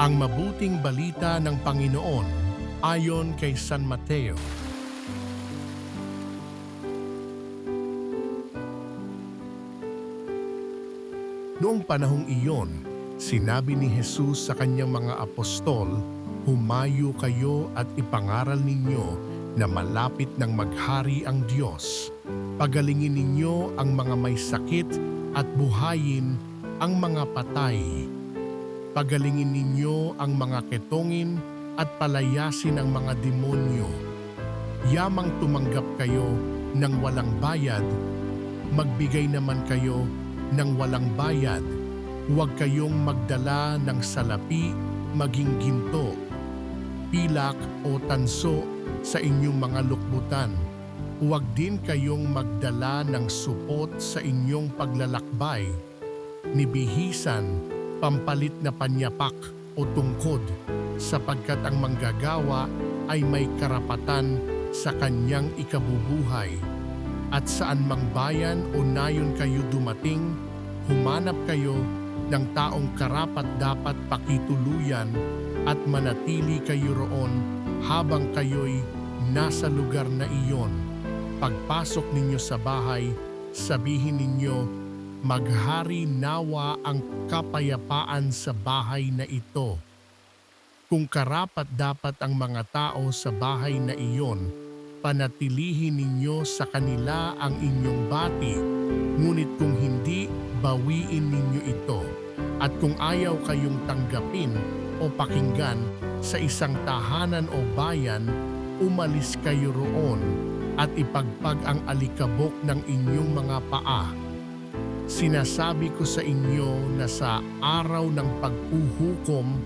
Ang mabuting balita ng Panginoon ayon kay San Mateo. Noong panahong iyon, sinabi ni Jesus sa kanyang mga apostol, "Humayo kayo at ipangaral ninyo na malapit ng maghari ang Diyos. Pagalingin ninyo ang mga may sakit at buhayin ang mga patay. Pagalingin ninyo ang mga ketongin at palayasin ang mga demonyo. Yamang tumanggap kayo ng walang bayad, magbigay naman kayo ng walang bayad. Huwag kayong magdala ng salapi, maging ginto, pilak o tanso sa inyong mga lukbutan. Huwag din kayong magdala ng supot sa inyong paglalakbay, ni bihisan, pampalit na panyapak o tungkod, sapagkat ang manggagawa ay may karapatan sa kanyang ikabubuhay. At saan mang bayan o nayon kayo dumating, humanap kayo ng taong karapat-dapat pakituluyan at manatili kayo roon habang kayo'y nasa lugar na iyon. Pagpasok ninyo sa bahay, sabihin ninyo, maghari nawa ang kapayapaan sa bahay na ito. Kung karapat-dapat ang mga tao sa bahay na iyon, panatilihin ninyo sa kanila ang inyong bati, ngunit kung hindi, bawiin ninyo ito. At kung ayaw kayong tanggapin o pakinggan sa isang tahanan o bayan, umalis kayo roon at ipagpag ang alikabok ng inyong mga paa. Sinasabi ko sa inyo na sa araw ng paghuhukom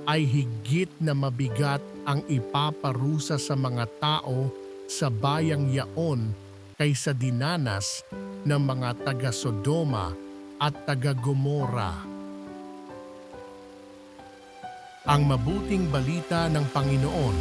ay higit na mabigat ang ipaparusa sa mga tao sa bayang yaon kaysa dinanas ng mga taga-Sodoma at taga-Gomora. Ang mabuting balita ng Panginoon